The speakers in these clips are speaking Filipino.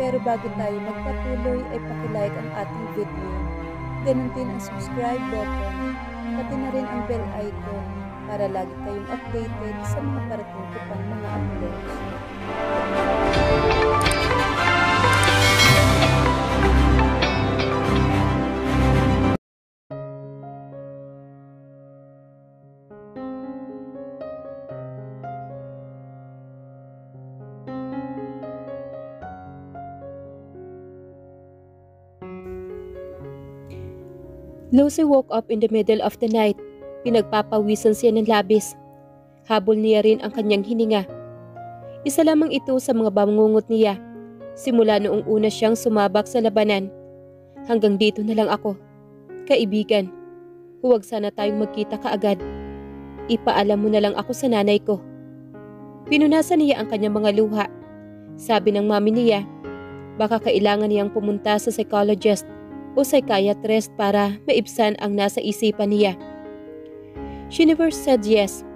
Pero bago tayo magpatuloy ay pakilike ang ating video. Ganun din ang subscribe button, pati na rin ang bell icon para lagi kayong updated sa mga parating ko pang mga uploads. Lucy woke up in the middle of the night. Pinagpapawisan siya ng labis. Habol niya rin ang kanyang hininga. Isa lamang ito sa mga bangungot niya. Simula noong una siyang sumabak sa labanan. Hanggang dito na lang ako. Kaibigan, huwag sana tayong magkita kaagad. Ipaalam mo na lang ako sa nanay ko. Pinunasan niya ang kanyang mga luha. Sabi ng mami niya, baka kailangan niyang pumunta sa psychologist o psychiatrist para maibsan ang nasa isipan niya. She never said yes.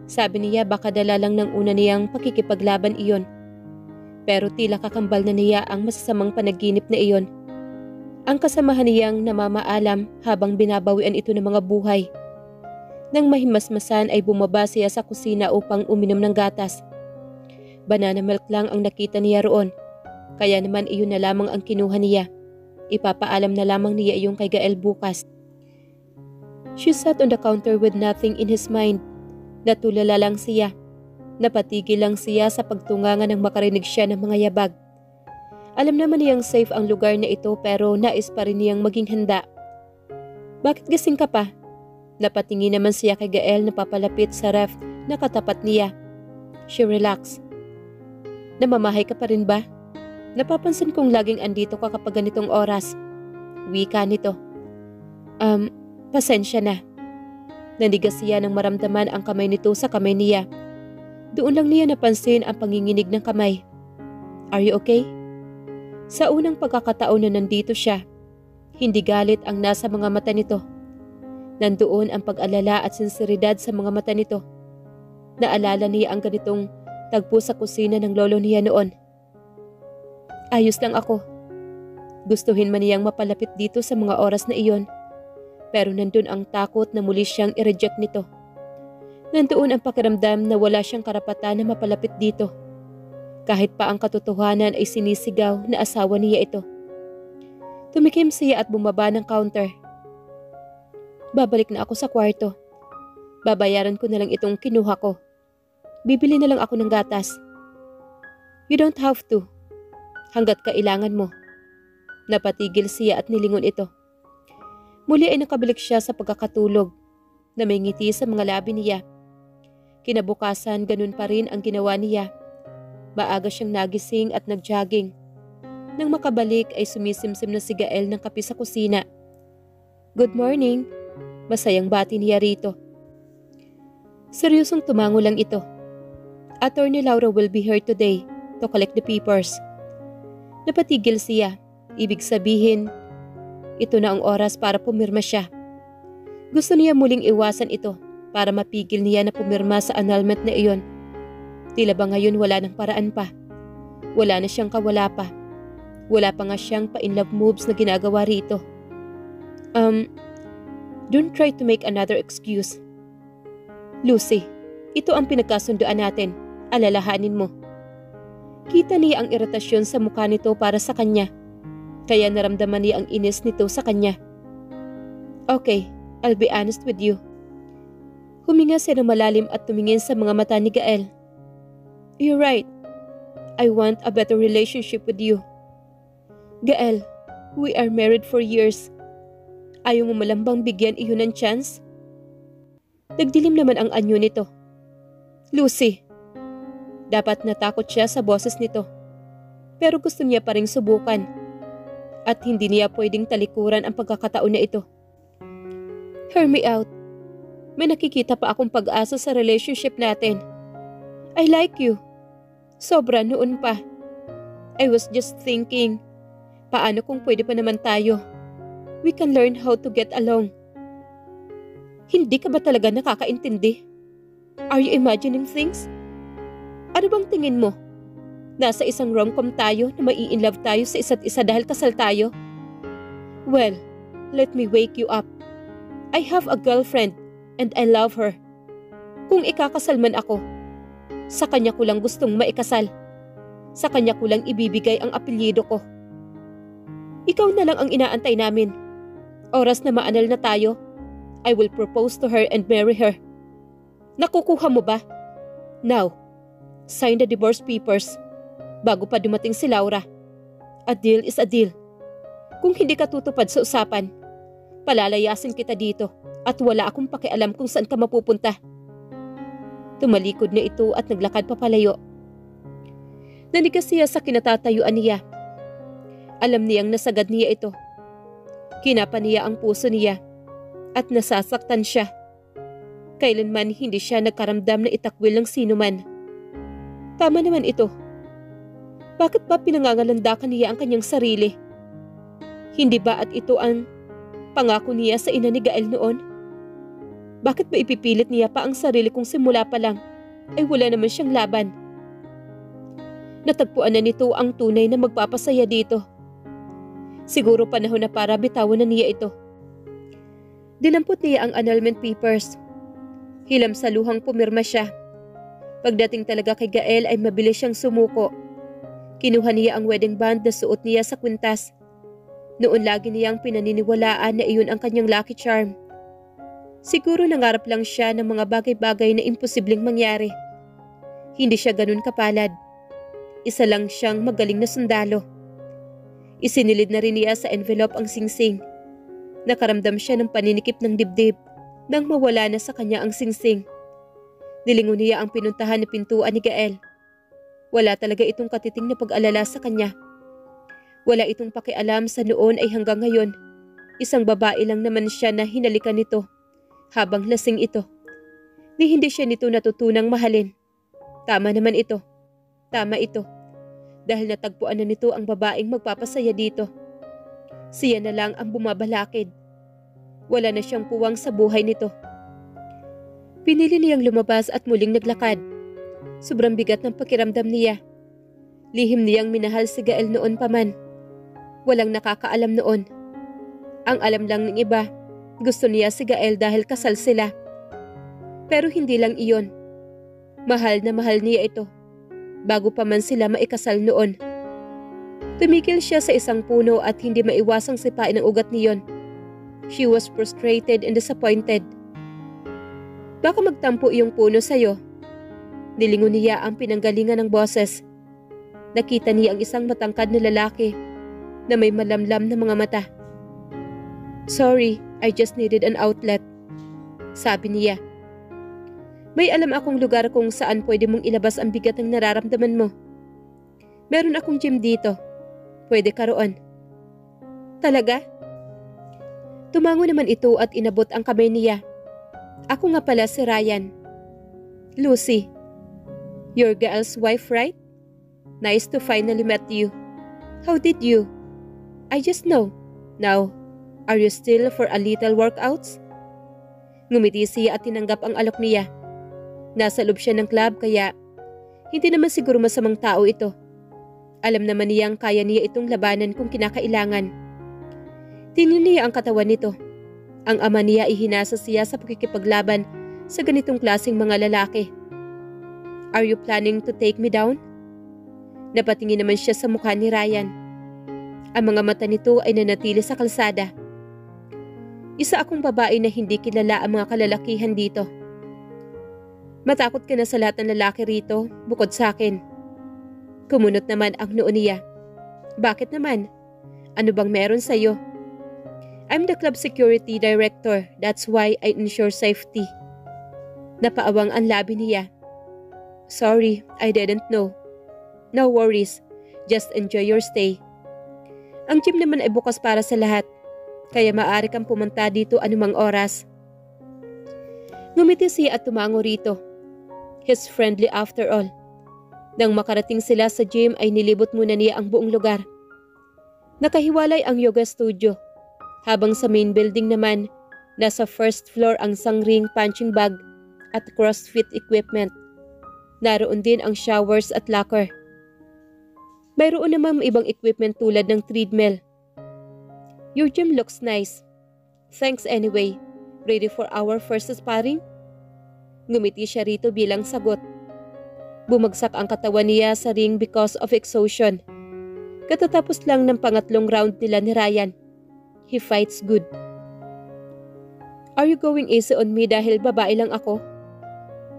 Sabi niya baka dala lang ng una niyang pakikipaglaban iyon. Pero tila kakambal na niya ang masasamang panaginip na iyon. Ang kasamahan niyang namamaalam habang binabawian ito ng mga buhay. Nang mahimasmasan ay bumaba siya sa kusina upang uminom ng gatas. Banana milk lang ang nakita niya roon. Kaya naman iyon na lamang ang kinuha niya. Ipapaalam na lamang niya yung kay Gael bukas. She sat on the counter with nothing in his mind. Natulala lang siya. Napatigil lang siya sa pagtungangan ng makarinig siya ng mga yabag. Alam naman niyang safe ang lugar na ito pero nais pa rin niyang maging handa. Bakit gising ka pa? Napatingin naman siya kay Gael na papalapit sa ref na katapat niya. She relaxed. Namamahay ka pa rin ba? Napapansin kong laging andito ka kapag ganitong oras. Wika nito. Pasensya na. Nandigas siya nang maramdaman ang kamay nito sa kamay niya. Doon lang niya napansin ang panginginig ng kamay. Are you okay? Sa unang pagkakataon na nandito siya, hindi galit ang nasa mga mata nito. Nandoon ang pag-alala at sinseridad sa mga mata nito. Naalala niya ang ganitong tagpo sa kusina ng lolo niya noon. Ayos lang ako. Gustuhin man niyang mapalapit dito sa mga oras na iyon. Pero nandun ang takot na muli siyang i-reject nito. Nandoon ang pakiramdam na wala siyang karapatan na mapalapit dito. Kahit pa ang katotohanan ay sinisigaw na asawa niya ito. Tumikim siya at bumaba ng counter. Babalik na ako sa kwarto. Babayaran ko na lang itong kinuha ko. Bibili na lang ako ng gatas. You don't have to. Hanggat kailangan mo. Napatigil siya at nilingon ito. Muli ay nakabalik siya sa pagkakatulog na may ngiti sa mga labi niya. Kinabukasan ganun pa rin ang ginawa niya. Maaga siyang nagising at nagjogging. Nang makabalik ay sumisimsim na si Gael ng kape sa kusina. Good morning. Masayang bati niya rito. Seryosong tumango lang ito. Attorney Laura will be here today to collect the papers. Napatigil siya. Ibig sabihin, ito na ang oras para pumirma siya. Gusto niya muling iwasan ito para mapigil niya na pumirma sa annulment na iyon. Tila ba ngayon wala ng paraan pa? Wala na siyang kawala pa. Wala pa nga siyang pa-in-love moves na ginagawa rito. Don't try to make another excuse. Lucy, ito ang pinagkasunduan natin. Alalahanin mo. Kita niya ang iritasyon sa mukha nito para sa kanya. Kaya naramdaman niya ang inis nito sa kanya. Okay, I'll be honest with you. Huminga siya ng malalim at tumingin sa mga mata ni Gael. You're right. I want a better relationship with you. Gael, we are married for years. Ayaw mo malambang bigyan iyon ng chance? Nagdilim naman ang anyo nito. Lucy. Dapat natakot siya sa boses nito. Pero gusto niya pa ring subukan. At hindi niya pwedeng talikuran ang pagkakataon na ito. Hear me out. May nakikita pa akong pag-asa sa relationship natin. I like you. Sobra noon pa. I was just thinking, paano kung pwede pa naman tayo? We can learn how to get along. Hindi ka ba talaga nakakaintindi? Are you imagining things? Ano bang tingin mo? Nasa isang rom-com tayo na mai-inlove tayo sa isa't isa dahil kasal tayo. Well, let me wake you up. I have a girlfriend and I love her. Kung ikakasal man ako, sa kanya ko lang gustong maikasal. Sa kanya ko lang ibibigay ang apelyido ko. Ikaw na lang ang inaantay namin. Oras na maanal na tayo, I will propose to her and marry her. Nakukuha mo ba? Now, sign the divorce papers bago pa dumating si Laura. A deal is a deal. Kung hindi ka tutupad sa usapan, palalayasin kita dito at wala akong pakialam kung saan ka mapupunta. Tumalikod na ito at naglakad papalayo. Nanigas siya sa kinatatayuan niya. Alam niyang nasagad niya ito. Kinapa niya ang puso niya at nasasaktan siya. Kailanman hindi siya nagkaramdam na itakwil ng sino man. Tama naman ito. Bakit ba pinangangalandakan niya ang kanyang sarili? Hindi ba at ito ang pangako niya sa ina ni Gael noon? Bakit ba ipipilit niya pa ang sarili kung simula pa lang ay wala naman siyang laban? Natagpuan na nito ang tunay na magpapasaya dito. Siguro panahon na para bitawan na niya ito. Dinampot niya ang annulment papers. Hilam sa luhang pumirma siya. Pagdating talaga kay Gael ay mabilis siyang sumuko. Kinuha niya ang wedding band na suot niya sa kwintas. Noon lagi niyang pinaniniwalaan na iyon ang kanyang lucky charm. Siguro nangarap lang siya ng mga bagay-bagay na imposibleng mangyari. Hindi siya ganun kapalad. Isa lang siyang magaling na sundalo. Isinilid na rin niya sa envelope ang singsing. Nakaramdam siya ng paninikip ng dibdib nang mawala na sa kanya ang singsing. Nilingon niya ang pinuntahan na pintuan ni Gael. Wala talaga itong katiting na pag-alala sa kanya. Wala itong pakialam sa noon ay hanggang ngayon. Isang babae lang naman siya na hinalikan nito habang lasing ito. Ni hindi siya nito natutunang mahalin. Tama naman ito. Tama ito. Dahil natagpuan na nito ang babaeng magpapasaya dito. Siya na lang ang bumabalakid. Wala na siyang puwang sa buhay nito. Pinili niyang lumabas at muling naglakad. Sobrang bigat ng pakiramdam niya. Lihim niyang minahal si Gael noon pa man. Walang nakakaalam noon. Ang alam lang ng iba, gusto niya si Gael dahil kasal sila. Pero hindi lang iyon. Mahal na mahal niya ito. Bago pa man sila maikasal noon. Tumigil siya sa isang puno at hindi maiwasang sipain ang ugat niyon. She was frustrated and disappointed. Baka magtampo iyong puno sa'yo. Nilingon niya ang pinanggalingan ng boses. Nakita niya ang isang matangkad na lalaki na may malamlam na mga mata. Sorry, I just needed an outlet. Sabi niya. May alam akong lugar kung saan pwede mong ilabas ang bigat ng nararamdaman mo. Meron akong gym dito. Pwede ka roon. Talaga? Tumango naman ito at inabot ang kamay niya. Ako nga pala si Ryan. Lucy. Your Gael's wife, right? Nice to finally meet you. How did you? I just know. Now, are you still for a little workouts? Ngumiti siya at tinanggap ang alok niya. Nasa loob siya ng club kaya hindi naman siguro masamang tao ito. Alam naman niyang kaya niya itong labanan kung kinakailangan. Tingnan niya ang katawan nito. Ang ama niya ay hinasa siya sa pagkikipaglaban sa ganitong klaseng mga lalaki. Are you planning to take me down? Napatingin naman siya sa mukha ni Ryan. Ang mga mata nito ay nanatili sa kalsada. Isa akong babae na hindi kilala ang mga kalalakihan dito. Matakot ka na sa lahat ng lalaki rito, bukod sa akin. Kumunot naman ang noo niya. Bakit naman? Ano bang meron sa'yo? I'm the club security director, that's why I ensure safety. Napaawang ang labi niya. Sorry, I didn't know. No worries, just enjoy your stay. Ang gym naman ay bukas para sa lahat, kaya maaari kang pumunta dito anumang oras. Ngumiti siya at tumango rito. He's friendly after all. Nang makarating sila sa gym ay nilibot muna niya ang buong lugar. Nakahiwalay ang yoga studio, habang sa main building naman, nasa first floor ang sangring punching bag at CrossFit equipment. Naroon din ang showers at locker. Mayroon naman ibang equipment tulad ng treadmill. Your gym looks nice. Thanks anyway. Ready for our first sparring? Ngumiti siya rito bilang sagot. Bumagsak ang katawan niya sa ring because of exhaustion. Katatapos lang ng pangatlong round nila ni Ryan. He fights good. Are you going easy on me dahil babae lang ako?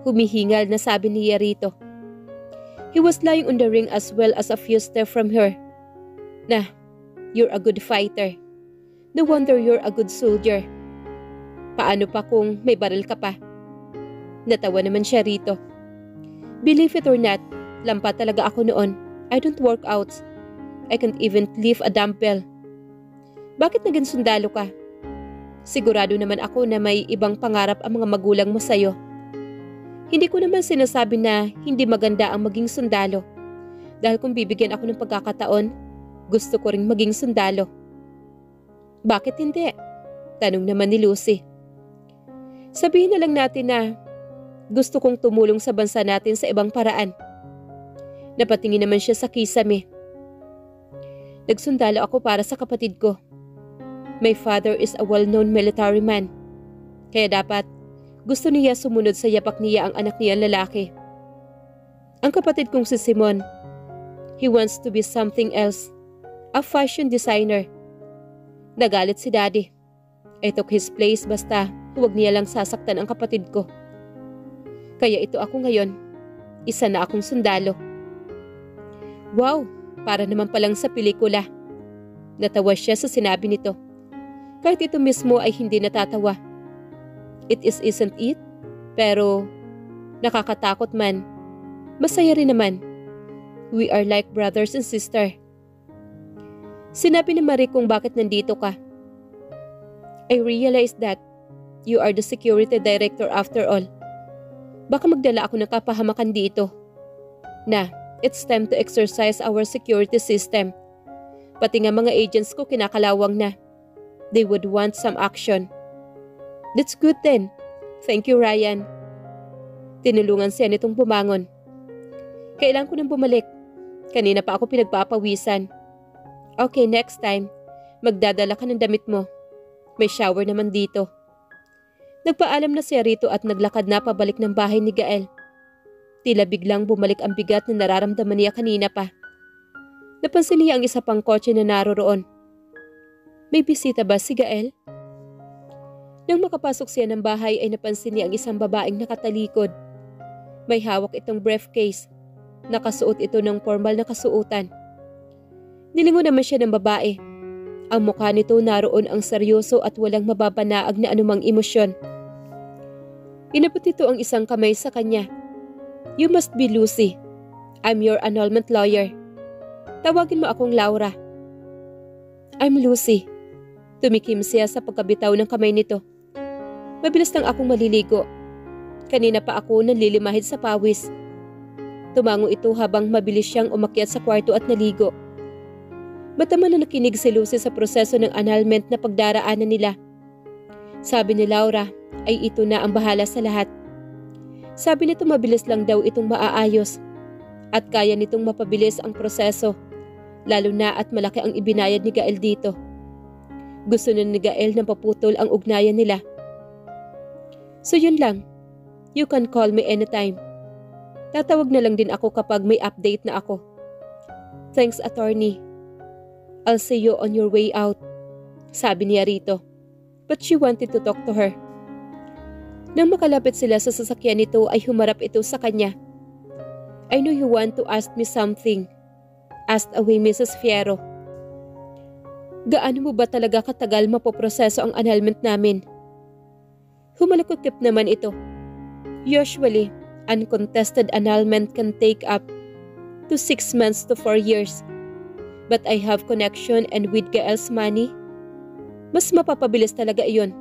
Humihingal na sabi niya rito. He was lying on the ring as well as a few steps from her. Nah, you're a good fighter. No wonder you're a good soldier. Paano pa kung may baril ka pa? Natawa naman siya rito. Believe it or not, lampa talaga ako noon. I don't work out. I can't even lift a dumbbell. Bakit naging sundalo ka? Sigurado naman ako na may ibang pangarap ang mga magulang mo sa'yo. Hindi ko naman sinasabi na hindi maganda ang maging sundalo. Dahil kung bibigyan ako ng pagkakataon, gusto ko ring maging sundalo. Bakit hindi? Tanong naman ni Lucy. Sabihin na lang natin na gusto kong tumulong sa bansa natin sa ibang paraan. Napatingin naman siya sa kisame. Nagsundalo ako para sa kapatid ko. My father is a well-known military man. Kaya dapat gusto niya sumunod sa yapak niya ang anak niya lalaki. Ang kapatid kong si Simon, he wants to be something else. A fashion designer. Nagalit si Daddy. I took his place basta huwag niya lang sasaktan ang kapatid ko. Kaya ito ako ngayon. Isa na akong sundalo. Wow, para naman palang sa pelikula. Natawa siya sa sinabi nito. Kahit ito mismo ay hindi natatawa. It isn't it? Pero nakakatakot man. Masaya rin naman. We are like brothers and sister. Sinabi ni Marie kung bakit nandito ka. I realized that you are the security director after all. Baka magdala ako ng kapahamakan dito. Na, it's time to exercise our security system. Pati nga mga agents ko kinakalawang na. They would want some action. That's good then. Thank you, Ryan. Tinulungan siya nitong bumangon. Kailan ko nang bumalik. Kanina pa ako pinagpapawisan. Okay, next time, magdadala ka ng damit mo. May shower naman dito. Nagpaalam na siya rito at naglakad na pabalik ng bahay ni Gael. Tila biglang bumalik ang bigat na nararamdaman niya kanina pa. Napansin niya ang isa pang kotse na naroroon. May bisita ba si Gael? Nang makapasok siya ng bahay ay napansin niya ang isang babaeng nakatalikod. May hawak itong briefcase. Nakasuot ito ng formal na kasuotan. Nilingon naman siya ng babae. Ang mukha nito naroon ang seryoso at walang mababanaag na anumang emosyon. Inabot ito ang isang kamay sa kanya. You must be Lucy. I'm your annulment lawyer. Tawagin mo akong Laura. I'm Lucy. Tumikim siya sa pagkabitaw ng kamay nito. Mabilis lang akong maliligo. Kanina pa ako nanlilimahid sa pawis. Tumango ito habang mabilis siyang umakyat sa kwarto at naligo. Matama na nakinig si Lucy sa proseso ng annulment na pagdaraanan nila. Sabi ni Laura ay ito na ang bahala sa lahat. Sabi nito mabilis lang daw itong maaayos at kaya nitong mapabilis ang proseso, lalo na at malaki ang ibinayad ni Gael dito. Gusto na ni Gael na paputol ang ugnayan nila. So yun lang. You can call me anytime. Tatawag na lang din ako kapag may update na ako. Thanks, attorney. I'll see you on your way out, sabi niya rito. But she wanted to talk to her. Nang makalapit sila sa sasakyan nito ay humarap ito sa kanya. I know you want to ask me something, asked away Mrs. Fierro. Gaano mo ba talaga katagal mapoproseso ang annulment namin? Humalakotip naman ito. Usually, uncontested annulment can take up to 6 months to 4 years. But I have connection and with Gael's money, mas mapapabilis talaga iyon.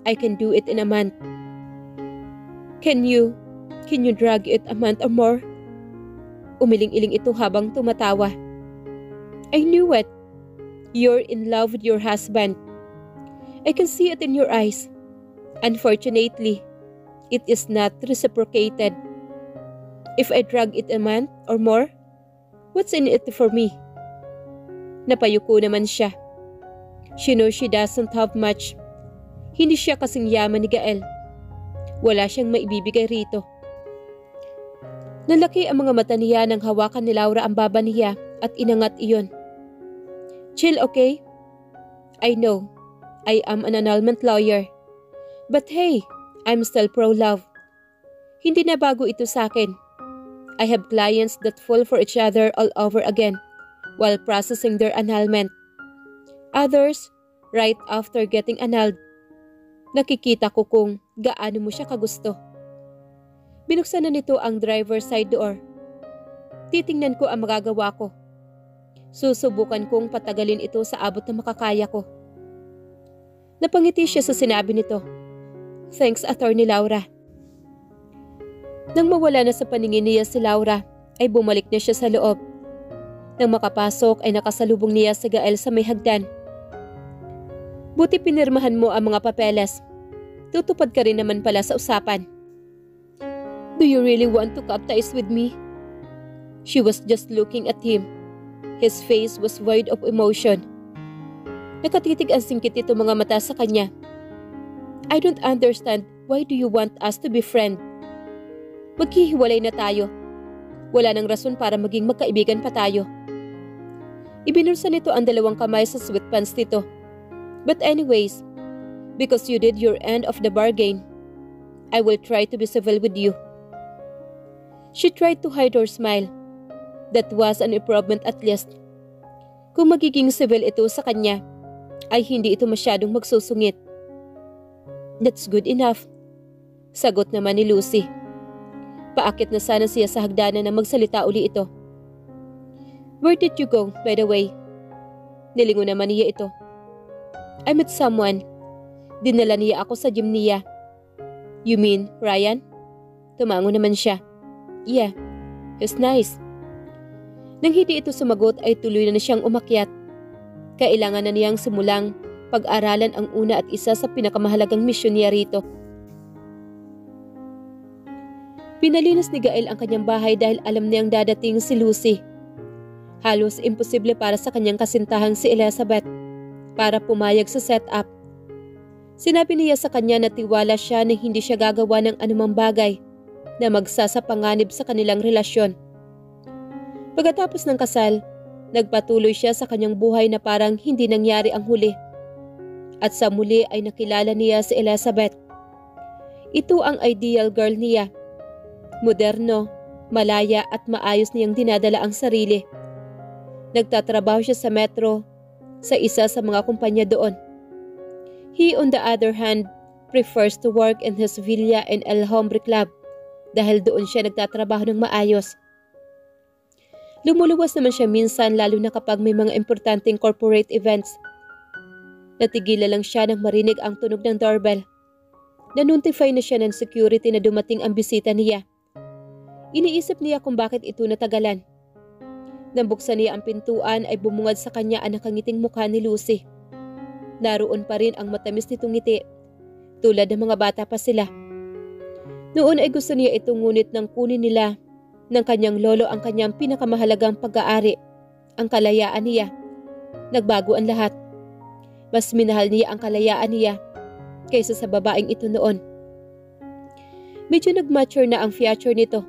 I can do it in a month. Can you drag it a month or more? Umiling-iling ito habang tumatawa. I knew it. You're in love with your husband. I can see it in your eyes. Unfortunately, it is not reciprocated. If I drag it a month or more, What's in it for me? Napayuko naman siya. She knows she doesn't have much. Hindi siya kasing yaman ni Gael. Wala siyang maibibigay rito. Nalaki ang mga mata niya nang hawakan ni Laura ang baba niya at inangat iyon. Chill, okay? I know. I am an annulment lawyer. But hey, I'm still pro-love. Hindi na bago ito sa akin. I have clients that fall for each other all over again while processing their annulment. Others, right after getting annulled. Nakikita ko kung gaano mo siya kagusto. Binuksan na nito ang driver's side door. Titingnan ko ang magagawa ko. Susubukan kong patagalin ito sa abot na makakaya ko. Napangiti siya sa sinabi nito. Thanks, Attorney Laura. Nang mawala na sa paningin niya si Laura, ay bumalik na siya sa loob. Nang makapasok ay nakasalubong niya si Gael sa may hagdan. Buti pinirmahan mo ang mga papeles. Tutupad ka rin naman pala sa usapan. Do you really want to cut ties with me? She was just looking at him. His face was void of emotion. Nakatitig ang singkit ito mga mata sa kanya. I don't understand, why do you want us to be friends? Maghihiwalay na tayo. Wala nang rason para maging magkaibigan pa tayo. Ibinulsa nito ang dalawang kamay sa sweatpants nito. But anyways, because you did your end of the bargain, I will try to be civil with you. She tried to hide her smile. That was an improvement at least. Kung magiging civil ito sa kanya, ay hindi ito masyadong magsusungit. That's good enough. Sagot naman ni Lucy. Paakit na sana siya sa hagdanan na magsalita uli ito. Where did you go, by the way? Nilingon naman niya ito. I met someone. Dinala niya ako sa gym niya. You mean Ryan? Tumango naman siya. Yeah, he's nice. Nang hindi ito sumagot ay tuloy na siyang umakyat. Kailangan na niyang simulang pag-aralan ang una at isa sa pinakamahalagang misyon niya rito. Pinalinis ni Gael ang kanyang bahay dahil alam niyang dadating si Lucy. Halos imposible para sa kanyang kasintahang si Elizabeth para pumayag sa setup. Sinabi niya sa kanya na tiwala siya na hindi siya gagawa ng anumang bagay na magsasapanganib sa kanilang relasyon. Pagkatapos ng kasal, nagpatuloy siya sa kanyang buhay na parang hindi nangyari ang huli. At sa muli ay nakilala niya si Elizabeth. Ito ang ideal girl niya. Moderno, malaya at maayos niyang dinadala ang sarili. Nagtatrabaho siya sa metro sa isa sa mga kumpanya doon. He on the other hand prefers to work in his villa in El Hombre Club dahil doon siya nagtatrabaho ng maayos. Lumuluwas naman siya minsan lalo na kapag may mga importanteng corporate events. Natigila lang siya nang marinig ang tunog ng doorbell. Nanotify na siya ng security na dumating ang bisita niya. Iniisip niya kung bakit ito natagalan. Nang buksan niya ang pintuan ay bumungad sa kanya ang nakangiting mukha ni Lucy. Naroon pa rin ang matamis nitong ngiti, tulad ng mga bata pa sila. Noon ay gusto niya itong ngunit nang kunin nila ng kanyang lolo ang kanyang pinakamahalagang pag-aari, ang kalayaan niya. Nagbago ang lahat. Mas minahal niya ang kalayaan niya kaysa sa babaeng ito noon. Medyo nag-mature na ang feature nito.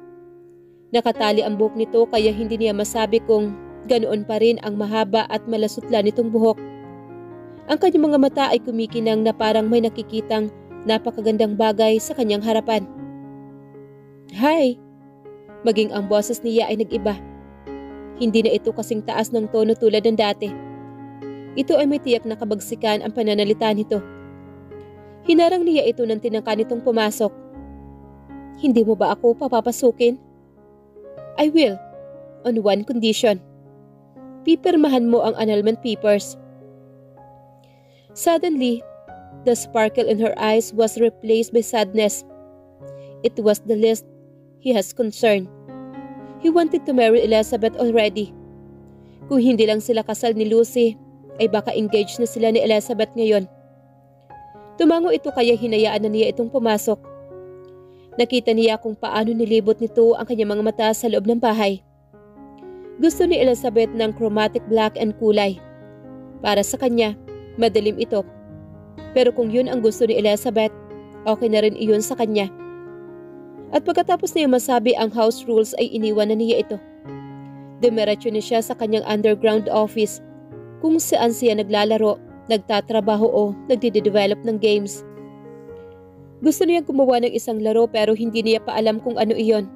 Nakatali ang buhok nito kaya hindi niya masabi kung ganoon pa rin ang mahaba at malasutla nitong buhok. Ang kanyang mga mata ay kumikinang na parang may nakikitang napakagandang bagay sa kanyang harapan. Hi! Maging ang boses niya ay nag-iba. Hindi na ito kasing taas ng tono tulad ng dati. Ito ay may tiyak na kabagsikan ang pananalita nito. Hinarang niya ito nang tinangka nitong pumasok. Hindi mo ba ako papapasukin? I will, on one condition. Pipirmahan mo ang annulment papers. Suddenly, the sparkle in her eyes was replaced by sadness. It was the least he has concern. He wanted to marry Elizabeth already. Kung hindi lang sila kasal ni Lucy, ay baka engaged na sila ni Elizabeth ngayon. Tumango ito kaya hinayaan na niya itong pumasok. Nakita niya kung paano nilibot nito ang kanyang mga mata sa loob ng bahay. Gusto ni Elizabeth ng chromatic black and kulay. Para sa kanya, madilim ito. Pero kung yun ang gusto ni Elizabeth, okay na rin iyon sa kanya. At pagkatapos niya masabi ang house rules ay iniwan na niya ito. Dumiretso na siya sa kanyang underground office kung saan siya naglalaro, nagtatrabaho o nagde-develop ng games. Gusto niya gumawa ng isang laro pero hindi niya pa alam kung ano iyon.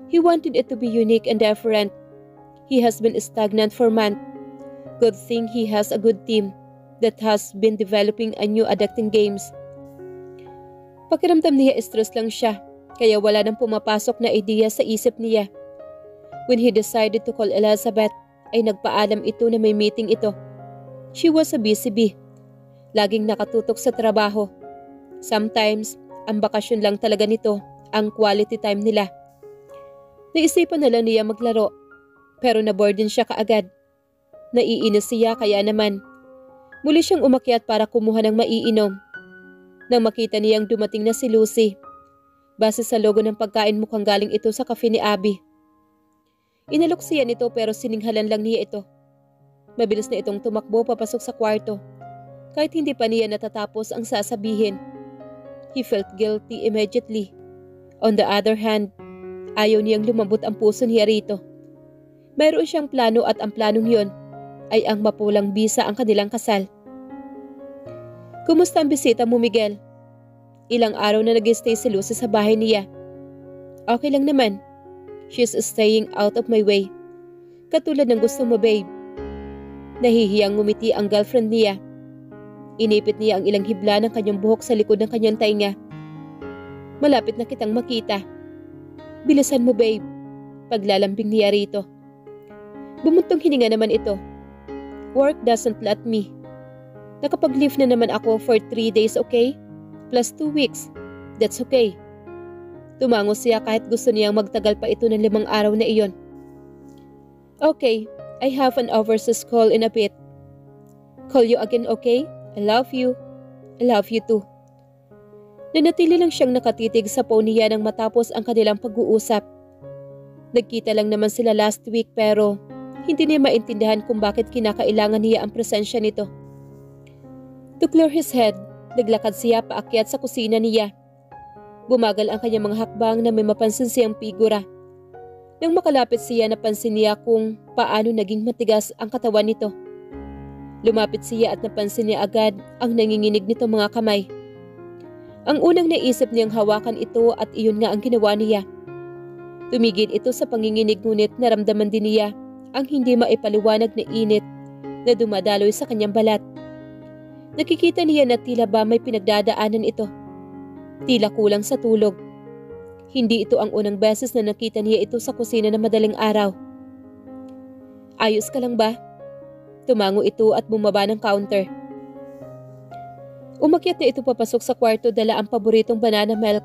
He wanted it to be unique and different. He has been stagnant for months. Good thing he has a good team that has been developing a new addicting games. Pakiramdam niya stress lang siya, kaya wala nang pumapasok na ideya sa isip niya. When he decided to call Elizabeth, ay nagpaalam ito na may meeting ito. She was a busy bee. Laging nakatutok sa trabaho. Sometimes, ang bakasyon lang talaga nito, ang quality time nila. Naisipan na lang niya maglaro, pero na-bored din siya kaagad. Naiinis siya kaya naman. Muli siyang umakyat para kumuha ng maiinom. Nang makita niyang dumating na si Lucy. Base sa logo ng pagkain mukhang galing ito sa cafe ni Abby. Inalok siya nito pero sininghalan lang niya ito. Mabilis na itong tumakbo papasok sa kwarto. Kahit hindi pa niya natatapos ang sasabihin. He felt guilty immediately. On the other hand, ayaw niyang lumambot ang puso niya rito. Mayroon siyang plano at ang planong yun ay ang mapulang bisa ang kanilang kasal. Kumusta ang bisita mo, Miguel? Ilang araw na nag-stay si Lucy sa bahay niya. Okay lang naman. She's staying out of my way. Katulad ng gusto mo, babe. Nahihiyang ngumiti ang girlfriend niya. Inipit niya ang ilang hibla ng kanyang buhok sa likod ng kanyang tainga. Malapit na kitang makita. Bilisan mo, babe. Paglalambing niya rito. Bumuntong hininga naman ito. Work doesn't let me. Nakapag-leave na naman ako for 3 days, okay? Plus 2 weeks. That's okay. Tumango siya kahit gusto niyang magtagal pa ito ng 5 araw na iyon. Okay, I have an overseas call in a bit. Call you again, okay? I love you. I love you too. Nanatili lang siyang nakatitig sa phone niya nang matapos ang kanilang pag-uusap. Nagkita lang naman sila last week pero hindi niya maintindihan kung bakit kinakailangan niya ang presensya nito. To clear his head, naglakad siya paakyat sa kusina niya. Bumagal ang kanyang mga hakbang na may mapansin siyang figura. Nang makalapit siya, napansin niya kung paano naging matigas ang katawan nito. Lumapit siya at napansin niya agad ang nanginginig nito mga kamay. Ang unang naisip niyang hawakan ito at iyon nga ang ginawa niya. Tumigil ito sa panginginig ngunit naramdaman din niya ang hindi maipaliwanag na init na dumadaloy sa kanyang balat. Nakikita niya na tila ba may pinagdadaanan ito. Tila kulang sa tulog. Hindi ito ang unang beses na nakita niya ito sa kusina na madaling araw. Ayos ka lang ba? Tumango ito at bumaba ng counter. Umakyat na ito papasok sa kwarto dala ang paboritong banana milk.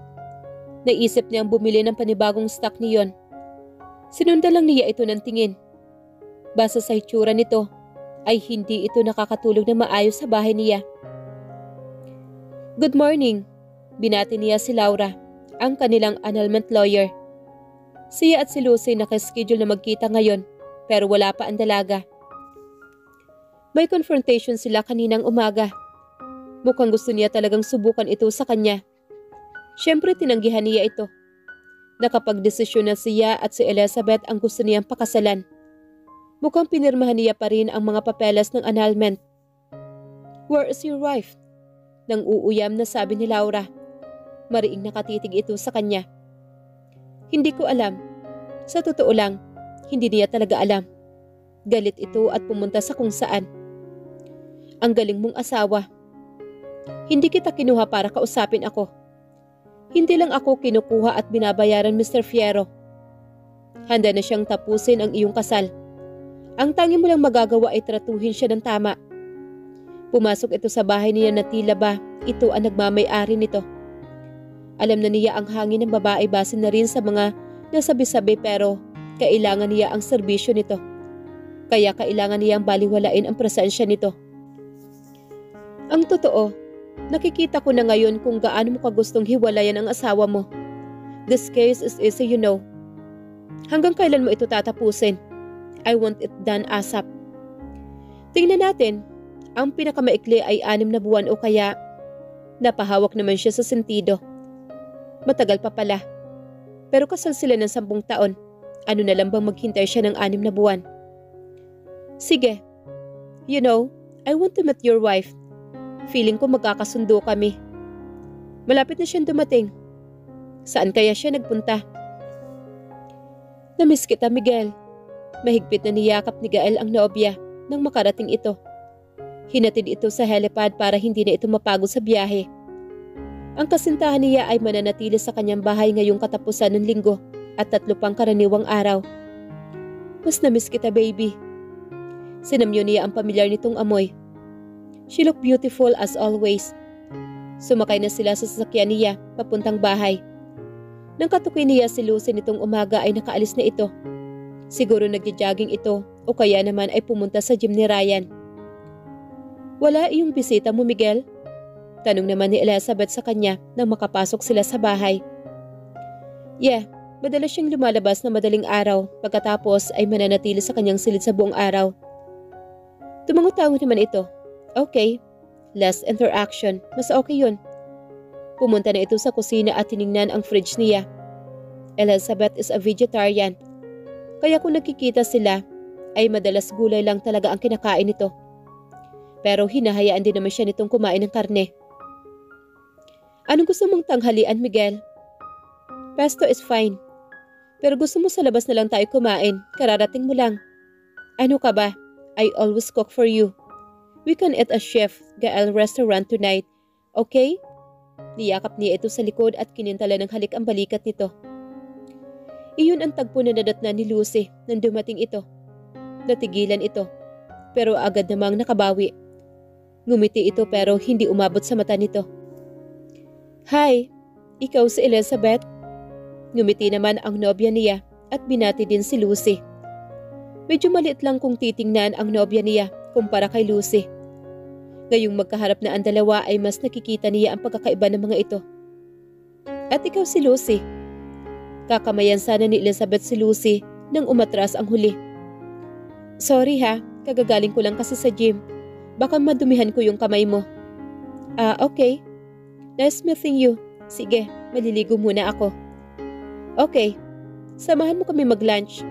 Naisip niyang bumili ng panibagong stock niyon. Sinundan lang niya ito ng tingin. Base sa itsura nito, ay hindi ito nakakatulog na maayos sa bahay niya. Good morning, binati niya si Laura, ang kanilang annulment lawyer. Siya at si Lucy nakaschedule na magkita ngayon, pero wala pa ang dalaga. May confrontation sila kaninang umaga. Mukhang gusto niya talagang subukan ito sa kanya. Siyempre tinanggihan niya ito. Nakapagdesisyon na siya at si Elizabeth ang gusto niyang pakasalan. Mukhang pinirmahan niya pa rin ang mga papeles ng annulment. Where is your wife? Nang uuyam na sabi ni Laura. Mariing nakatitig ito sa kanya. Hindi ko alam. Sa totoo lang, hindi niya talaga alam. Galit ito at pumunta sa kung saan. Ang galing mong asawa. Hindi kita kinuha para kausapin ako. Hindi lang ako kinukuha at binabayaran, Mr. Fierro. Handa na siyang tapusin ang iyong kasal. Ang tangi mo lang magagawa ay tratuhin siya ng tama. Pumasok ito sa bahay niya na tila ba ito ang nagmamay-ari nito. Alam na niya ang hangin ng babae base na rin sa mga nasabi-sabi pero kailangan niya ang serbisyo nito. Kaya kailangan niyang baliwalain ang presensya nito. Ang totoo, nakikita ko na ngayon kung gaano mo kagustong hiwalayan ang asawa mo. This case is easy, you know. Hanggang kailan mo ito tatapusin? I want it done ASAP. Tingnan natin, ang pinakamaikli ay 6 na buwan o kaya napahawak naman siya sa sentido. Matagal pa pala. Pero kasal sila ng 10 taon. Ano na lang bang maghintay siya ng 6 na buwan? Sige. You know, I want to meet your wife. Feeling ko magkakasundo kami. Malapit na siyang dumating. Saan kaya siya nagpunta? Namiss kita, Miguel. Mahigpit na niyakap ni Gael ang nobya nang makarating ito. Hinatid ito sa helipad para hindi na ito mapagod sa biyahe. Ang kasintahan niya ay mananatili sa kanyang bahay ngayong katapusan ng linggo at 3 pang karaniwang araw. Mas namiss kita, baby. Sinamyo niya ang pamilyar nitong amoy. She looked beautiful as always. Sumakay na sila sa sasakyan niya papuntang bahay. Nang katukoy niya si Lucy nitong umaga ay nakaalis na ito. Siguro nagja-jogging ito o kaya naman ay pumunta sa gym ni Ryan. Wala iyong bisita mo, Miguel? Tanong naman ni Elizabeth sa kanya nang makapasok sila sa bahay. Yeah, madalas siyang lumalabas na madaling araw pagkatapos ay mananatili sa kanyang silid sa buong araw. Tumango-tango naman ito. Okay, less interaction, mas okay yun. Pumunta na ito sa kusina at tiningnan ang fridge niya. Elizabeth is a vegetarian. Kaya kung nakikita sila, ay madalas gulay lang talaga ang kinakain nito. Pero hinahayaan din naman siya nitong kumain ng karne. Anong gusto mong tanghalian, Miguel? Pesto is fine. Pero gusto mo sa labas na lang tayo kumain, kararating mo lang. Ano ka ba? I always cook for you. We can eat at Chef Gael restaurant tonight, okay? Niyakap niya ito sa likod at kinintala ng halik ang balikat nito. Iyon ang tagpo na nadatnan ni Lucy nang dumating ito. Natigilan ito, pero agad namang nakabawi. Ngumiti ito pero hindi umabot sa mata nito. Hi, ikaw si Elizabeth? Ngumiti naman ang nobya niya at binati din si Lucy. Medyo maliit lang kung titingnan ang nobya niya kumpara kay Lucy. Ngayong magkaharap na ang dalawa ay mas nakikita niya ang pagkakaiba ng mga ito. At ikaw si Lucy. Kakamayan sana ni Elizabeth si Lucy nang umatras ang huli. Sorry ha, kagagaling ko lang kasi sa gym. Baka madumihan ko yung kamay mo. Okay. Nice meeting you. Sige, maliligo muna ako. Okay, samahan mo kami mag-lunch.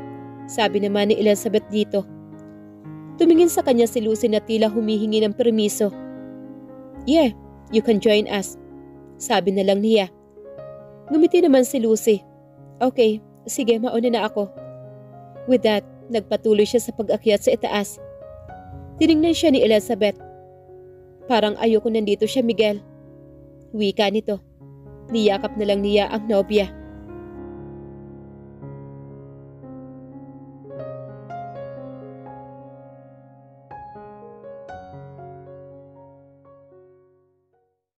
Sabi naman ni Elizabeth dito. Tumingin sa kanya si Lucy na tila humihingi ng permiso. Yeah, you can join us. Sabi na lang niya. Ngumiti naman si Lucy. Okay, sige, mauna na ako. With that, nagpatuloy siya sa pag-akyat sa itaas. Tiningnan siya ni Elizabeth. Parang ayoko nandito siya, Miguel. Wika nito. Niyakap na lang niya ang nobya.